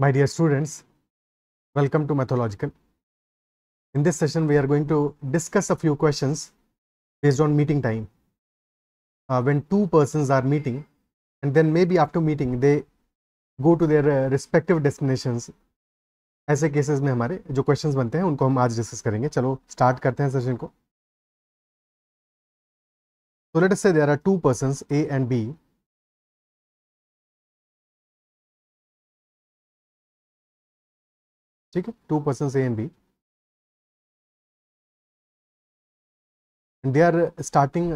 My dear students, welcome to Mathological. In this session, we are going to discuss a few questions based on meeting time. When two persons are meeting, and then maybe after meeting, they go to their respective destinations. ऐसे cases में हमारे जो questions बनते हैं उनको हम आज discuss करेंगे. चलो स्टार्ट करते हैं सेशन को. So let us say there are two persons A and B. ठीक है, two persons A and B. And they are starting,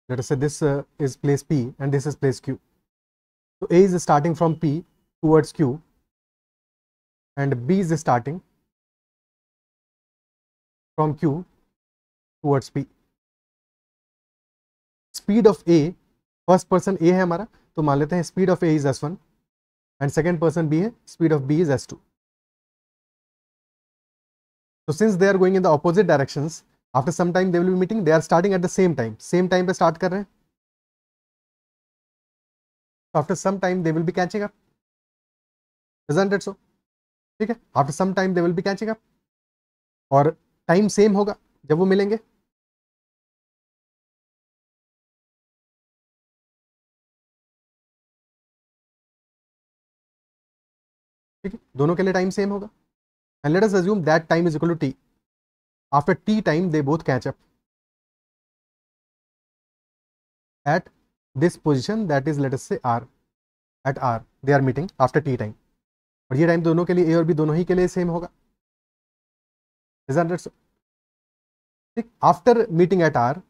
let us say this is place P and this is place Q. So A is starting from P towards Q and B is starting from Q towards P. Speed of A, first person A है हमारा, तो मान लेते हैं speed of A is S1 and second person B है, speed of B is S2. So since they are going in the opposite directions, after some time they will be meeting. They are starting at the same time पे start कर रहे हैं. After some time they will be catching up. Isn't it so? ठीक है, after some time they will be catching up. और time same होगा जब वो मिलेंगे. ठीक है, दोनों के लिए टाइम सेम होगा. And let us assume that time is equal to t. After t time, they both catch up at this position, that is, let us say R. At R, they are meeting after t time. और ये time दोनों के लिए, A और B दोनों ही के लिए same होगा. Isn't it so? ठीक, after meeting at R,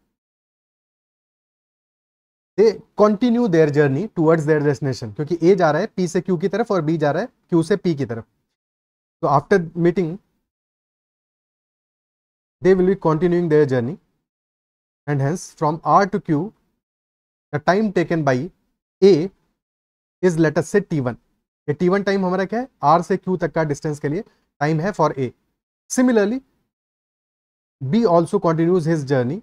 they continue their journey towards their destination. क्योंकि A जा रहा है P से Q की तरफ और B जा रहा है Q से P की तरफ. So after meeting, they will be continuing their journey, and hence from R to Q, the time taken by A is, let us say, T1. ये T1 टाइम हमारा क्या है? R से Q तक का डिस्टेंस के लिए टाइम है for A. Similarly, B also continues his journey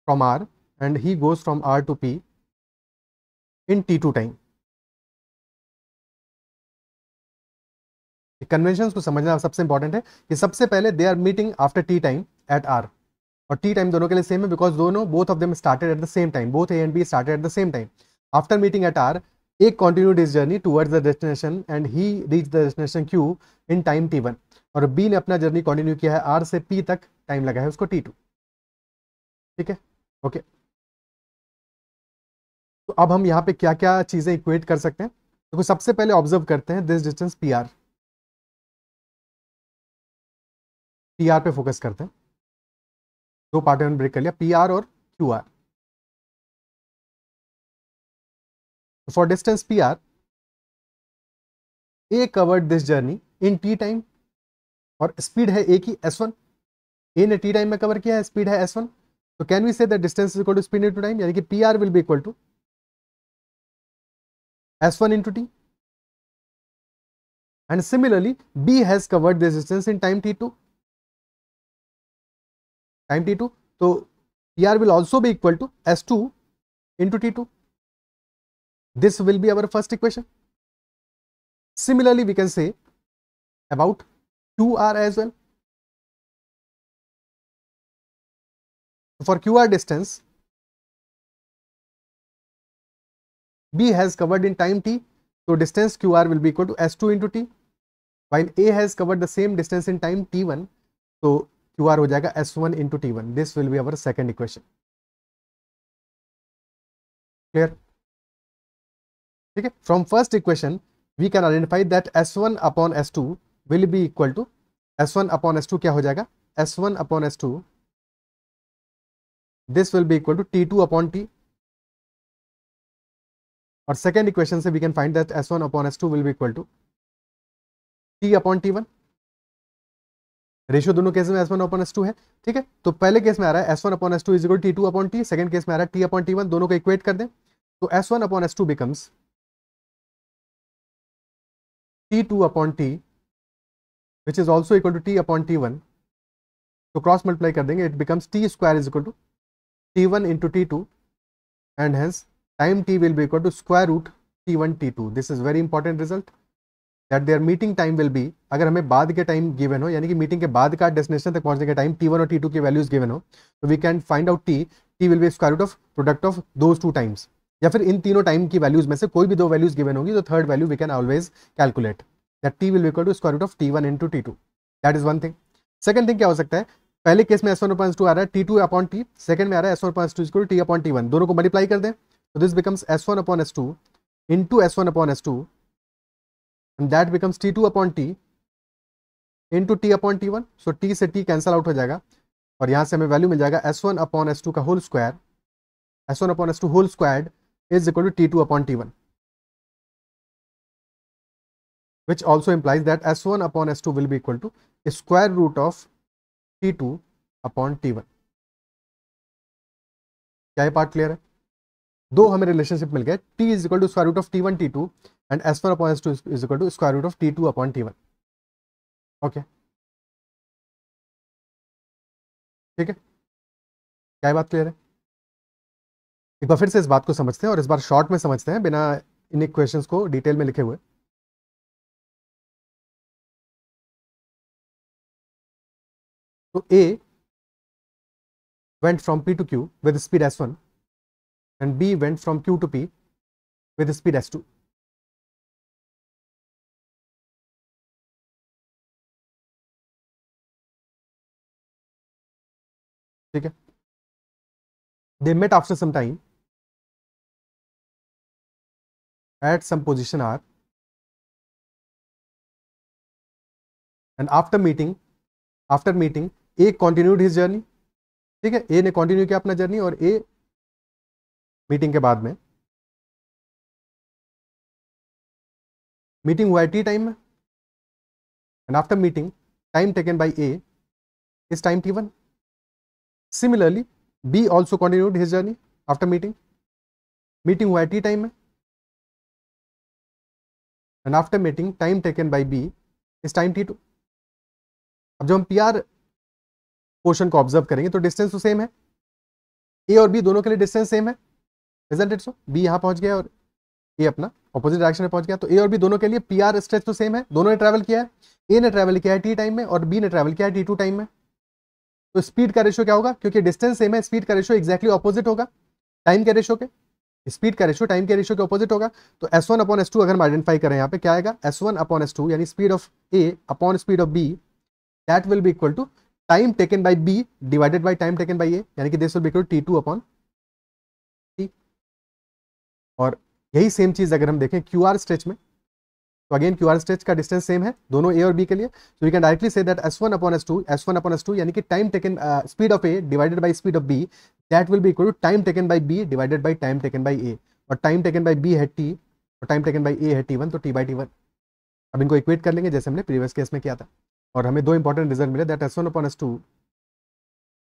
from R and he goes from R to P in T2 time. Conventions को समझना सबसे इंपॉर्टेंट है कि सबसे पहले they are meeting after T time at R, और T time दोनों के लिए सेम है बिकॉज दोनों both of them started at the same time. Both A and B started at the same time. After meeting at R, A continued his journey towards the destination and he reach the destination Q in time T1, और B ने अपना journey continue किया है are से P तक, time लगा है उसको T2. ठीक है, ओके. तो अब हम यहाँ पे क्या क्या चीजें इक्वेट कर सकते हैं. तो सबसे पहले ऑब्जर्व करते हैं this distance P R. P R पे फोकस करते हैं. दो पार्ट में ब्रेक कर लिया, पी आर और Q R. For distance P R, A covered this journey in T time, और स्पीड है ए की S1. ए ने टी टाइम में कवर किया है, स्पीड है S1. तो can we say that distance is equal to speed into time, यानी कि P R will be equal to S1 into t. And similarly, B has covered this distance in time T2. Time T2. So PR will also be equal to S2 into T2. This will be our first equation. Similarly, we can say about QR as well. For QR distance, B has covered in time T, so distance QR will be equal to S2 into T, while A has covered the same distance in time T1, so QR हो जाएगा S1 into T1. This will be our second equation. Clear? ठीक है. From first equation, we can identify that S1 upon S2 will be equal to S1 upon S2 क्या हो जाएगा? S1 upon S2. This will be equal to T2 upon T. और second equation से we can find that S1 upon S2 will be equal to T upon T1. Ratio दोनों case में S1 upon S2 है. ठीक है, तो पहले case में आ रहा है S1 upon S2 is equal to T2 upon T. Second case में आ रहा है T अपॉन T1. दोनों को इक्वेट कर दें तो S1 upon S2 becomes T2 upon T which is also equal to T upon T1. तो क्रॉस मल्टीप्लाई कर देंगे, it becomes T square is equal to T1 into T2 and hence time T will be equal to square root T1 T2. This is very important result. That their meeting time will B, अगर हमें बाद के time given हो, यानी कि meeting के बाद का डेस्टिनेशन तक पहुंचने के टाइम T1 और T2 की वैल्यूज गिवन हो, तो we can find out T will be square root of product of those two times, या फिर इन तीनों टाइम की वैल्यूज में से कोई भी दो वैल्यूज गिवन होगी तो third value we can always calculate that T will be equal to square root of T1 into T2. That is one thing. Second thing क्या हो सकता है, पहले केस में S1/2 आ रहा है T2 अपॉन T, सेकंड में आ रहा है S1/2 equal to T upon T1, दोनों को मल्टीप्लाई कर दें तो this becomes S1/S2 into S1/S2 and that becomes T2 upon T into T upon T1. So T से T कैंसल आउट हो जाएगा और यहाँ से हमें वैल्यू मिल जाएगा S1 upon S2 का whole square, S1 upon S2 whole square is equal to T2 upon T1, which also implies that S1 upon S2 will be equal to square root of T2 upon T1. क्या ये part clear है? दो हमें relationship मिल गए, T is equal to square root of T1 T2 and S1 upon S2 is equal to square root of T2 upon T1. Okay, ठीक है, क्या बात क्लियर है? एक बार फिर से इस बात को समझते हैं और इस बार शॉर्ट में समझते हैं बिना इन इक्वेशंस को डिटेल में लिखे हुए. तो A went from P to Q with speed S1 and B went from Q to P with speed S2. ठीक है, they met after some time at some position R and after meeting A continued his journey. ठीक है, A ने continue किया अपना journey और A meeting के बाद में, मीटिंग हुआ है T टाइम में and after meeting time taken by A is time T1. Similarly B also continued his journey after meeting हुआ है T टाइम में and after meeting time taken by B is time T2. अब जब हम PR portion को observe करेंगे तो distance तो सेम है, A और B दोनों के लिए डिस्टेंस सेम है, इजंट इट सो? B यहाँ पहुंच गया और A अपना ऑपोजिट डायरेक्शन में पहुंच गया, तो A और B दोनों के लिए PR स्ट्रेच तो सेम है, दोनों ने ट्रैवल किया है. A ने ट्रैवल किया है T टाइम में और B ने ट्रैवल किया है T2 टाइम में. तो स्पीड का रेशियो क्या होगा? क्योंकि डिस्टेंस सेम है, स्पीड का रेशियो एक्जैक्टली ऑपोजिट होगा टाइम के रेशियो के. स्पीड का रेशियो टाइम के रेशियो के ऑपोजिट होगा. तो S1 अपॉन S2 अगर हम आइडेंटिफाई करें यहाँ पे क्या आएगा? S1 अपॉन S2 यानी speed of A upon speed of B, that will be equal to time taken by B divided by time taken by A, यानी कि this will be equal to T2 upon T. और यही same चीज अगर हम देखें QR stretch में, तो अगेन QR स्ट्रेच का डिस्टेंस सेम है दोनों A और B के लिए. So we can directly say that S1 upon S2 यानी कि time taken speed of A divided by speed of B, that will be equal to time taken by B divided by time taken by A. और time taken by B है T और time taken by A है T1, तो T bye T1. अब इनको equate कर लेंगे जैसे हमने प्रीवियस केस में किया था और हमें दो इंपॉर्टेंट रिजल्ट मिले that S1 upon S2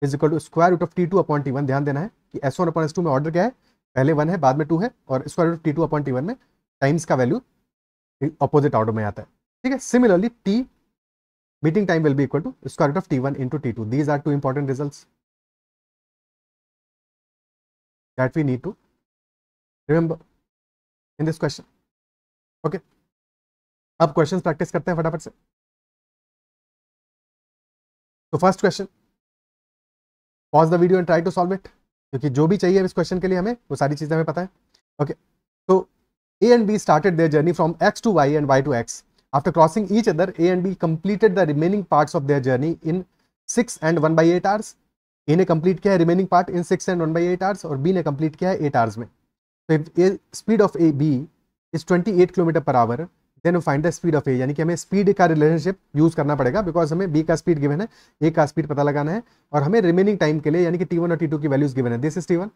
is equal to square root of T2 upon T1. ध्यान देना है कि S1 अपॉन S2 में ऑर्डर क्या है? पहले 1 है, बाद में 2 है, और square root T2 upon T1 में टाइम्स का वैल्यू ऑपोजिट ऑर्डर में आता है. ठीक है, similarly T meeting time will be equal to square root of T1 into T2. These are two important results that we need to remember in this question. Okay, अब question practice करते हैं फटाफट से. तो first question, pause the video and try to solve it, क्योंकि जो भी चाहिए इस क्वेश्चन के लिए हमें वो सारी चीजें हमें पता है. ओके, तो A and B started their journey from X to Y and Y to X. After crossing each other, A and B completed the remaining parts of their journey in 6 and 1/8 hours. A ने complete किया है remaining part in 6 and 1/8 hours और B ने complete किया है 8 hours में. So if A speed of A B is 28 km per hour, then we find the speed of A. यानी कि हमें speed का relationship use करना पड़ेगा because हमें B का speed given है, A का speed पता लगाना है और हमें remaining time के लिए यानी कि T1 और T2 की values given है. This is T1,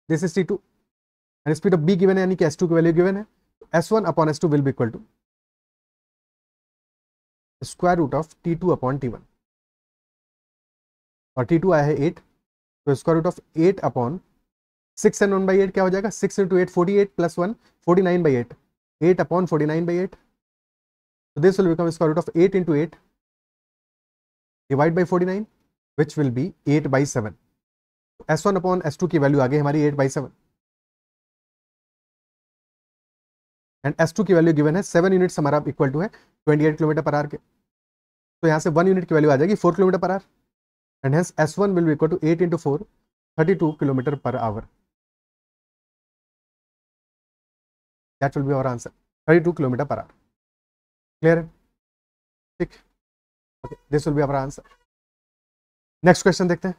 this is T2 and speed of B given है यानी कि S2 की वैल्यू given है. S1 upon S2 will be equal to square root of T2 upon T1 और T2 आया है 8, तो square root of 8 upon 6 and 1/8 क्या हो जाएगा? 6 into 8 48 plus 1 49/8, 8 upon 49/8. So this will become square root of 8 into 8 divide by 49 which will be 8/7. S1 upon S2 की value आ गई हमारी 8/7. एंड S2 की वैल्यू गिवन है 7 यूनिट्स हमारा इक्वल टू है 28 किलोमीटर पर आवर के, तो यहाँ से 1 यूनिट की वैल्यू आ जाएगी 4 kilometre per hour, and hence S1 will be equal to 8 into 4 32 kilometre per hour, that will be our answer 32 kilometre per hour. Clear है? ठीक, okay, this will be our answer. Next question देखते हैं।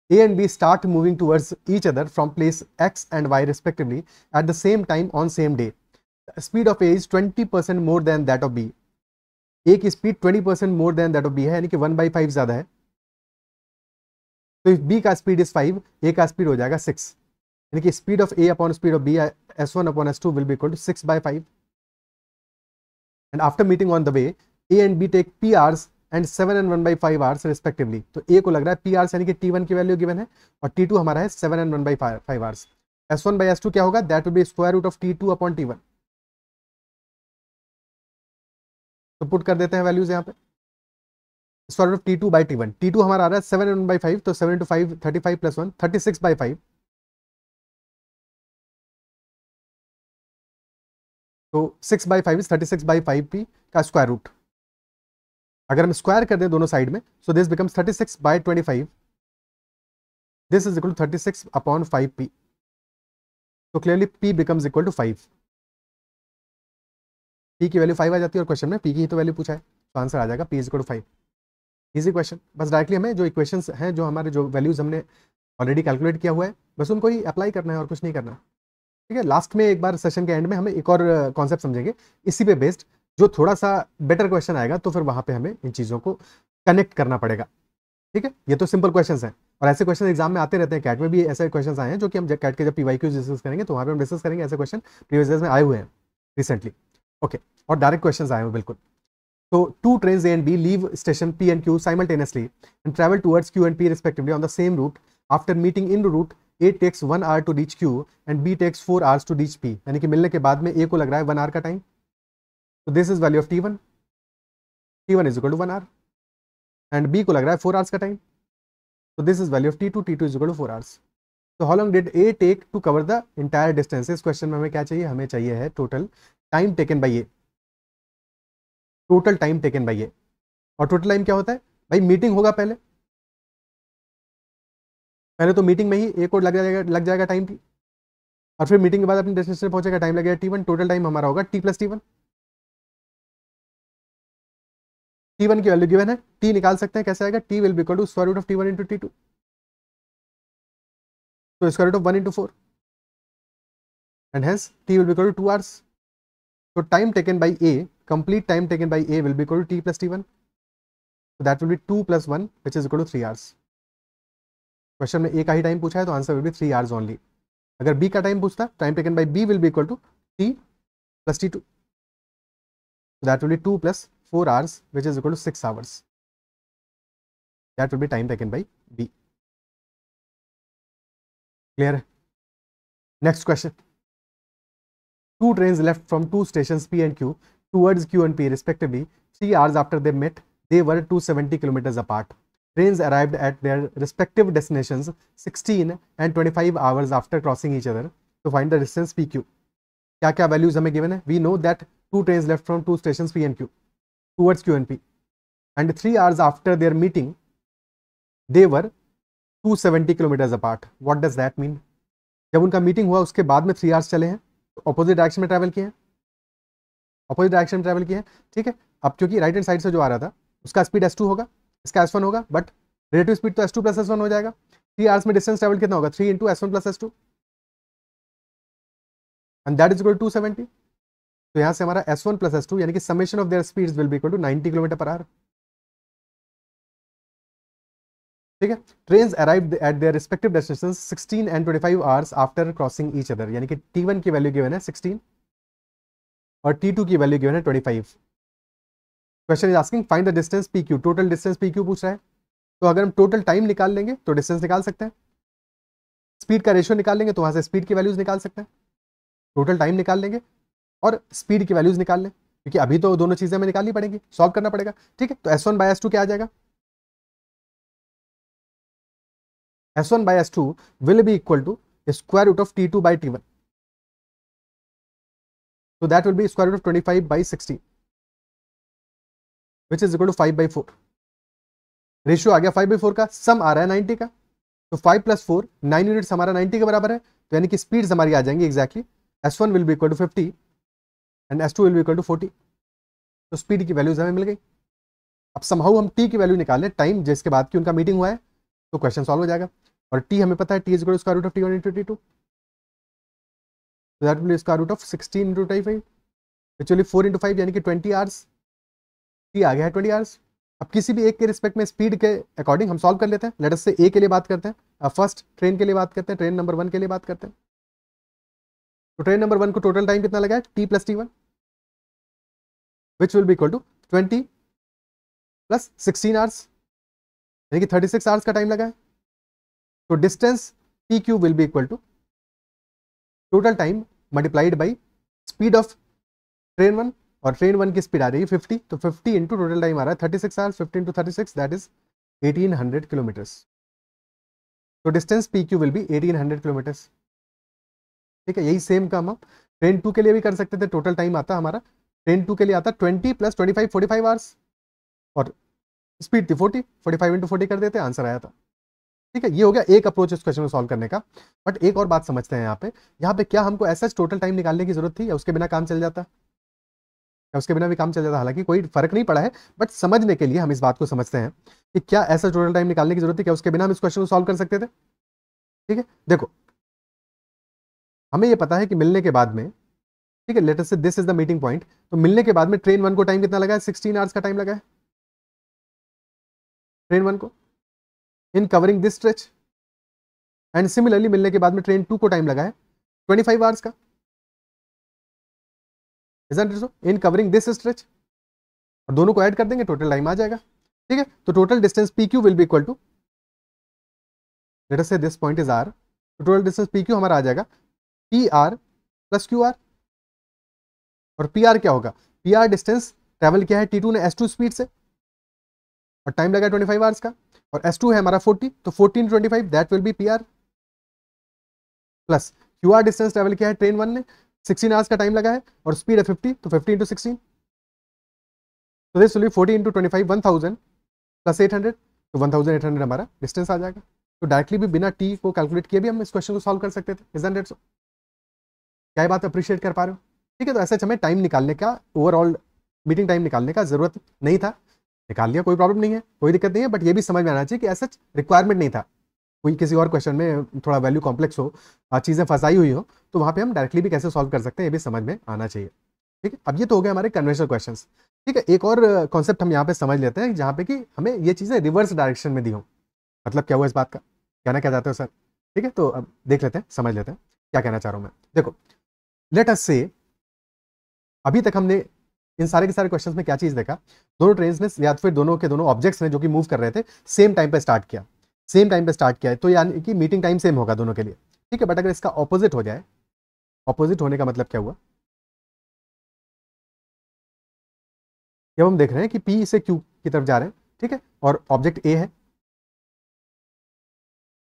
A and B start moving towards each other from place X and Y respectively at the same time on same day. The speed of A is 20% more than that of B. A की speed 20% more than that of B है, यानी कि 1/5 ज्यादा है। तो B का speed is 5, A का speed हो जाएगा 6, यानी कि speed of A upon speed of B S1 upon S2 will be equal to 6/5। And after meeting on the way A and B take P hours and 7 and 1/5 hours respectively. तो A को लग रहा है P hours यानी कि T1 की value given है और T2 हमारा है 7 and 1/5 hours. S1 by S2 क्या होगा? That will be square root of T2 upon T1। तो पुट कर देते हैं वैल्यूज यहाँ पे, square root of T2 by T1। T2 हमारा आ रहा है 7 and 1/5, तो 7 into 5 35 plus 1 36/5, तो 6/5 इज 36/5P का स्क्वायर रूट। अगर हम स्क्वायर कर दें दोनों साइड में, so this becomes 36/25, this is equal to 36 upon 5P। तो clearly P becomes equal to 5। P की वैल्यू 5 आ जाती है और क्वेश्चन में P की ही तो वैल्यू पूछा है, तो आंसर आ जाएगा P is equal to 5। Easy question, बस डायरेक्टली हमें जो इक्वेशंस हैं, जो हमारे जो वैल्यूज हमने ऑलरेडी कैलकुलेट किया हुआ है, बस उनको ही अप्लाई करना है और कुछ नहीं करना। ठीक है, लास्ट में एक बार सेशन के एंड में हमें एक और कॉन्सेप्ट समझेंगे इसी पे बेस्ड, जो थोड़ा सा बेटर क्वेश्चन आएगा, तो फिर वहां पे हमें इन चीज़ों को कनेक्ट करना पड़ेगा। ठीक है, ये तो सिंपल क्वेश्चंस हैं और ऐसे क्वेश्चन एग्जाम में आते रहते हैं। कैट में भी ऐसे क्वेश्चन आए हैं जो कि हम कैट के जब PYQ डिस्कस करेंगे तो वहाँ पे हम डिस्कस करेंगे, ऐसे क्वेश्चन प्रीवियस ईयर्स में आए हुए हैं रिसेंटली। ओके, और डायरेक्ट क्वेश्चन आए हुए बिल्कुल। So two trains A and B leave station P and Q simultaneously and travel towards Q and P respectively on the same route. After meeting en route, A takes 1 hour to reach Q and B takes 4 hours to reach P. यानी कि मिलने के बाद में A को लग रहा है 1 hour का टाइम, तो this is value of T1, T1 is equal to 1 hour, and B को लग रहा है 4 hours का टाइम, तो this is value of T2, T2 is equal to 4 hours. तो how long did A take to cover the entire distance? इस question में हमें क्या चाहिए? हमें चाहिए है total time taken by A, total time taken by A। और टोटल टाइम क्या होता है भाई? मीटिंग होगा पहले तो मीटिंग में ही A को लग जाएगा टाइम T, और फिर मीटिंग के बाद अपने डेस्टिनेशन पहुंचेगा, टाइम लगेगा T1, टोटल टाइम हमारा होगा T प्लस T1। T1 की वैल्यू गिवन है, T निकाल सकते हैं, कैसे आएगा? T will be equal to square root of T1 into T2, तो square root of 1 into 4, and hence T will be equal to 2 hours। तो time taken by A, complete time taken by A will be equal to T plus T1, so that will be 2 plus 1 which is equal to 3 hours। Question में A का ही time पूछा है तो answer will be 3 hours only. अगर B का time पूछता, time taken by B will be equal to T plus T2, so that will be 2 plus 4 hours which is equal to 6 hours, that will be time taken by B। Clear है? Next question. Two trains left from two stations P and Q towards Q and P respectively 3 hours after they met. They were 270 kilometers apart. Trains arrived at their respective destinations 16 and 25 hours after crossing each other. To find the distance PQ. क्या क्या values हमें given है? We know that two trains left from two stations P and Q towards Q and P, and 3 hours after their meeting, they were 270 kilometers apart. What does that mean? जब उनका meeting हुआ उसके बाद में 3 hours चले हैं, opposite direction में travel किए हैं, ऑपोजिट डायरेक्शन में ट्रैवल किए हैं। ठीक है, अब क्योंकि राइट हैंड साइड से जो आ रहा था उसका स्पीड S2 होगा, इसका S1 होगा, बट रिलेटिव स्पीड तो S2 प्लस S1 हो जाएगा। 3 आवर्स में डिस्टेंस ट्रैवल कितना होगा? 3 into S1 plus S2, and that is equal to 270। तो यहाँ से हमारा S1 प्लस S2 यानी कि summation of their speeds will be equal to 90 kilometre per hour. ठीक है, trains arrived at their respective destinations 16 and 25 hours after crossing each other, यानी कि T1 की वैल्यू गिवन है 16 और T2 की वैल्यू गिवन है 25। Question is asking find the distance PQ, total distance PQ पूछ रहा है। तो अगर हम टोटल टाइम निकाल लेंगे तो डिस्टेंस निकाल सकते हैं, स्पीड का रेशियो निकाल लेंगे तो वहां से स्पीड की वैल्यूज निकाल सकते हैं, टोटल टाइम निकाल लेंगे और स्पीड की वैल्यूज निकाल लें, क्योंकि अभी तो दोनों चीजें हमें निकालनी पड़ेंगी, सॉल्व करना पड़ेगा। ठीक है, तो S1 बाय S2 क्या आ जाएगा? S1 by S2 will be equal to square root of T2 by T1। So that will be square root of 25 by 16 which is equal to 5/4. Ratio आ गया 5/4 का, सम आ रहा है 90 का, तो 5 + 4 9 यूनिट्स हमारा 90 के बराबर है, तो यानी कि स्पीड्स हमारी आ जाएंगी exactly s1 will be equal to 50 and s2 will be equal to 40. तो स्पीड की वैल्यूज हमें मिल गई. अब समहाउ हम t की वैल्यू निकालें टाइम जिसके बाद की उनका मीटिंग हुआ है, तो क्वेश्चन सॉल्व हो जाएगा. और t हमें पता है t is equal to square root of t1 into t2, so that will be square root of 16 into 25 which will be 4 into 5 यानी कि 20 आवर्स. t आ गया है 20 आवर्स. अब किसी भी एक के रिस्पेक्ट में स्पीड के अकॉर्डिंग हम सॉल्व कर लेते हैं. लेट अस से ए के लिए बात करते हैं, फर्स्ट ट्रेन के लिए बात करते हैं, ट्रेन नंबर 1 के लिए बात करते हैं. तो ट्रेन नंबर 1 को टोटल टाइम कितना लगा है t + t1 which will be equal to 20 + 16 hours यानी कि 36 आवर्स का टाइम लगा है. तो distance T Q will be equal to total time multiplied by speed of train 1, और ट्रेन 1 की स्पीड आ रही है 50, तो 50 इंटू टोटल टाइम आ रहा है 36 hours. 50 into 36 that is 1800 kilometres. तो distance P Q will be 1800 kilometres. ठीक है, यही सेम काम हम ट्रेन 2 के लिए भी कर सकते थे. टोटल टाइम आता हमारा ट्रेन 2 के लिए आता 20 + 25 45 आवर्स, और स्पीड थी 40, 45 इंटू 40 कर देते, आंसर आया था. ठीक है, ये हो गया एक अप्रोच इस क्वेश्चन को सॉल्व करने का. बट एक और बात समझते हैं यहाँ पे क्या हमको ऐसा टोटल टाइम निकालने की जरूरत थी, या उसके बिना काम चल जाता, या उसके बिना भी काम चल जाता. हालांकि कोई फर्क नहीं पड़ा है, बट समझने के लिए हम इस बात को समझते हैं कि क्या ऐसा टोटल टाइम निकालने की जरूरत थी, क्या उसके बिना हम इस क्वेश्चन को सॉल्व कर सकते थे. ठीक है, देखो हमें ये पता है कि मिलने के बाद में, ठीक है, late us say this is the meeting point, तो मिलने के बाद में ट्रेन 1 को टाइम कितना लगा है 16 आवर्स का टाइम लगा है ट्रेन 1 को इन covering this stretch. And similarly मिलने के बाद में ट्रेन 2 को टाइम लगा है 25 आवर्स का, isn't it so? In covering this stretch. और दोनों को ऐड कर देंगे टोटल टाइम आ जाएगा. ठीक है, तो total distance P Q will be equal to, let us say this point is R, तो टोटल डिस्टेंस पी क्यू हमारा आ जाएगा P R plus Q R. और पी आर क्या होगा, पी आर डिस्टेंस ट्रेवल किया है T2 ने S2 स्पीड से, और टाइम लगा 25 आवर्स का, और S2 है हमारा 40, तो 14 × 25 that will B P R, plus Q are distance travel किया है ट्रेन 1 ने 16 आवर्स का टाइम लगा है, और स्पीड है 50, तो 50 इंटू 16, तो this will B 40 into 25 1000 plus 800, तो 1800 हमारा डिस्टेंस आ जाएगा. तो डायरेक्टली भी बिना टी को कैलकुलेट किए भी हम इस क्वेश्चन को सॉल्व कर सकते थे. Isn't it so? क्या ये बात अप्रिशिएट कर पा रहे हो? ठीक है, तो ऐसे हमें टाइम निकालने का, ओवरऑल मीटिंग टाइम निकालने का जरूरत नहीं था, निकाल लिया, कोई प्रॉब्लम नहीं है, कोई दिक्कत नहीं है. बट ये भी समझ में आना चाहिए कि ऐसा रिक्वायरमेंट नहीं था. कोई किसी और क्वेश्चन में थोड़ा वैल्यू कॉम्प्लेक्स हो, चीज़ें फंसाई हुई हो, तो वहाँ पे हम डायरेक्टली भी कैसे सॉल्व कर सकते हैं ये भी समझ में आना चाहिए. ठीक है, अब ये तो हो गए हमारे कन्वेंशनल क्वेश्चंस. ठीक है, एक और कॉन्सेप्ट हम यहाँ पे समझ लेते हैं जहाँ पे कि हमें ये चीज़ें रिवर्स डायरेक्शन में दी हो. मतलब क्या हुआ इस बात का, कहना क्या चाहते हो सर? ठीक है, तो अब देख लेते हैं, समझ लेते हैं क्या कहना चाह रहा हूँ मैं. देखो लेट अस से अभी तक हमने इन सारे के सारे क्वेश्चंस में क्या चीज़ देखा, दोनों ट्रेन्स ने या फिर दोनों के दोनों ऑब्जेक्ट्स ने जो कि मूव कर रहे थे सेम टाइम पे स्टार्ट किया, सेम टाइम पे स्टार्ट किया है, तो यानी कि मीटिंग टाइम सेम होगा दोनों के लिए. ठीक है, बट अगर इसका ऑपोजिट हो जाए, ऑपोजिट होने का मतलब क्या हुआ, जब हम देख रहे हैं कि P से Q की तरफ जा रहे हैं, ठीक है, और ऑब्जेक्ट A है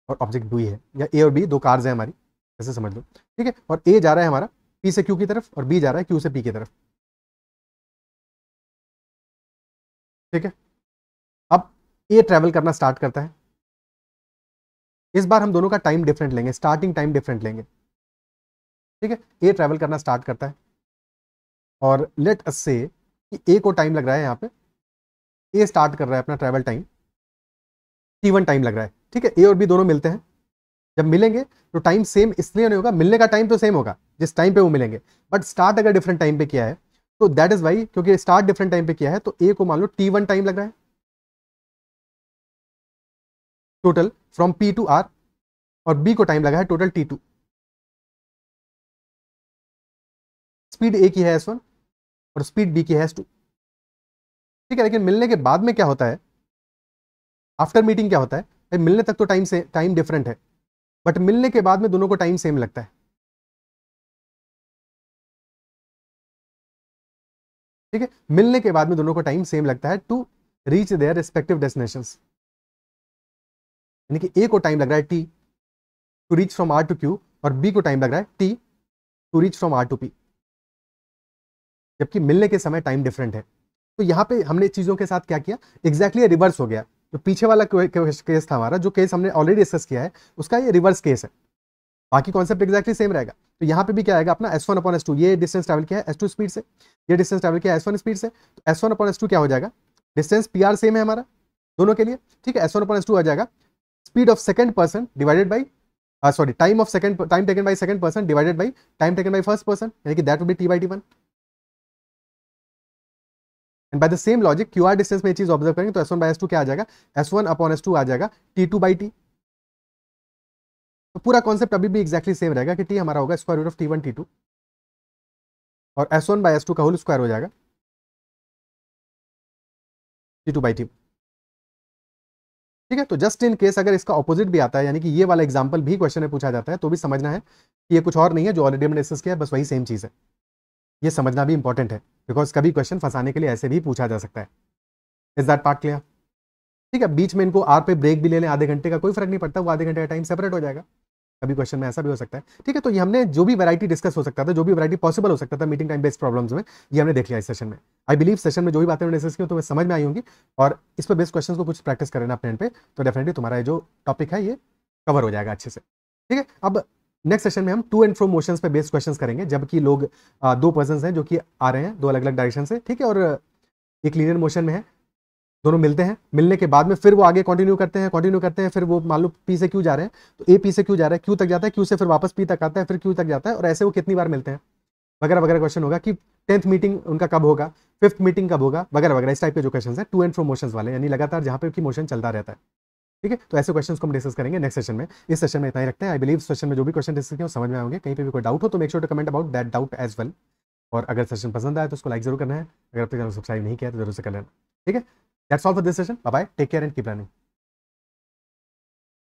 और ऑब्जेक्ट B है, या A और B दो कार्स हैं हमारी, ऐसे समझ लो. ठीक है, और A जा रहा है हमारा P से Q की तरफ, और B जा रहा है Q से P की तरफ. ठीक है, अब A ट्रेवल करना स्टार्ट करता है. इस बार हम दोनों का टाइम डिफरेंट लेंगे, स्टार्टिंग टाइम डिफरेंट लेंगे. ठीक है, ए ट्रैवल करना स्टार्ट करता है, और लेट अस से कि ए को टाइम लग रहा है, यहाँ पे ए स्टार्ट कर रहा है अपना ट्रैवल टाइम, T1 टाइम लग रहा है. ठीक है, ए और बी दोनों मिलते हैं, जब मिलेंगे तो टाइम सेम इसलिए नहीं होगा, मिलने का टाइम तो सेम होगा जिस टाइम पे वो मिलेंगे, बट स्टार्ट अगर डिफरेंट टाइम पे किया है तो दैट इज वाई, क्योंकि स्टार्ट डिफरेंट टाइम पे किया है, तो ए को मान लो T1 टाइम लग रहा है total from P to R, और बी को टाइम लगा है टोटल T2. स्पीड ए की है S1 और स्पीड बी की है S2. ठीक है, लेकिन मिलने के बाद में क्या होता है, आफ्टर मीटिंग क्या होता है, मिलने तक तो टाइम डिफरेंट है, बट मिलने के बाद में दोनों को टाइम सेम लगता है. ठीक है, मिलने के बाद में दोनों को टाइम सेम लगता है to reach their respective destinations. यानी कि ए को टाइम लग रहा है T to reach from R to Q, और बी को टाइम लग रहा है T to reach from R to P. जबकि मिलने के समय टाइम डिफरेंट है। तो यहाँ पे हमने चीज़ों के साथ क्या किया, एग्जैक्टली रिवर्स हो गया। तो पीछे वाला केस था हमारा, जो केस हमने ऑलरेडी डिस्कस किया है, उसका ये रिवर्स केस है। बाकी कॉन्सेप्ट एक्जैक्टली सेम रहेगा। तो यहाँ पे भी क्या आएगा अपना S1 अपॉन S2, ये डिस्टेंस ट्रैवल किया है S2 स्पीड से, ये डिस्टेंस ट्रैवल किया है S1 स्पीड से, तो S1 अपॉन S2 क्या हो जाएगा, डिस्टेंस PR सेम है हमारा दोनों के लिए, ठीक है। S1 अपॉन S2 आ जाएगा speed of second person divided by sorry time taken by second person divided by time taken by first person, यानी कि that will B T/T1। And by the same logic QR distance में ये चीज observe करेंगे तो S1 by S2 क्या आ जाएगा, S1 अपॉन S2 आ जाएगा T2/T। तो पूरा कॉन्सेप्ट अभी भी एक्जैक्टली सेम रहेगा कि T हमारा होगा square root of T1 T2 और S1 बाय S2 का होल स्क्वायर हो जाएगा T2/T। ठीक है। तो जस्ट इन केस अगर इसका ऑपोजिट भी आता है, यानी कि ये वाला एग्जांपल भी क्वेश्चन में पूछा जाता है, तो भी समझना है कि ये कुछ और नहीं है जो ऑलरेडी हमने डिस्कस किया है, बस वही सेम चीज़ है। ये समझना भी इंपॉर्टेंट है, बिकॉज कभी क्वेश्चन फंसाने के लिए ऐसे भी पूछा जा सकता है। Is that part clear? ठीक है। बीच में इनको आर पे ब्रेक भी ले लें आधे घंटे का, कोई फर्क नहीं पड़ता, वो आधे घंटे का टाइम सेपरेट हो जाएगा। कभी क्वेश्चन में ऐसा भी हो सकता है। ठीक है। तो ये हमने जो भी वैरायटी डिस्कस हो सकता था, जो भी वैरायटी पॉसिबल हो सकता था मीटिंग टाइम बेस्ड प्रॉब्लम्स में, ये हमने देख लिया इस सेशन में। आई बिलीव सेशन में जो भी बातें हमने डिस्कस की तो समझ में आई होंगी, और इस पर बेस्ड क्वेश्चन को कुछ प्रैक्टिस करें अपने एंड पे, तो डेफिनेटली तुम्हारा जो टॉपिक है ये कवर हो जाएगा अच्छे से। ठीक है। अब नेक्स्ट सेशन में हम टू एंड फ्रो मोशंस पे बेस्ड क्वेश्चंस करेंगे, जबकि लोग दो पर्सन्स हैं जो कि आ रहे हैं दो अलग अलग डायरेक्शन से, ठीक है, और एक लीनियर मोशन में है, दोनों मिलते हैं, मिलने के बाद में फिर वो आगे कंटिन्यू करते हैं, फिर वो मान लो P से Q जा रहे हैं, तो A P से Q जा रहा है, Q तक जाता है, Q से फिर वापस P तक आता है, फिर Q तक जाता है, और ऐसे वो कितनी बार मिलते हैं वगैरह वगैरह क्वेश्चन होगा कि 10th मीटिंग उनका कब होगा, 5th मीटिंग कब होगा, वगैरह वगैरह इस टाइप के जो क्वेश्चन है टू एंड फ्रो मोशंस वाले, यानी लगातार जहाँ पे मोशन चलता रहता है। ठीक है। तो ऐसे क्वेश्चंस को हम डिस्कस करेंगे नेक्स्ट सेशन में। इस सेशन में इतना ही रखते हैं। आई बिलीव सेशन में जो भी क्वेश्चन डिस्कस किए समझ में आएंगे। कहीं पे भी कोई डाउट हो तो make sure to comment about that doubt as well. और अगर सेशन पसंद आए तो उसको लाइक जरूर करना है, अगर अब तक चैनल सब्सक्राइब नहीं किया तो जरूर से कर लेना। ठीक है। That's all for this session. Bye bye, take care and keep learning.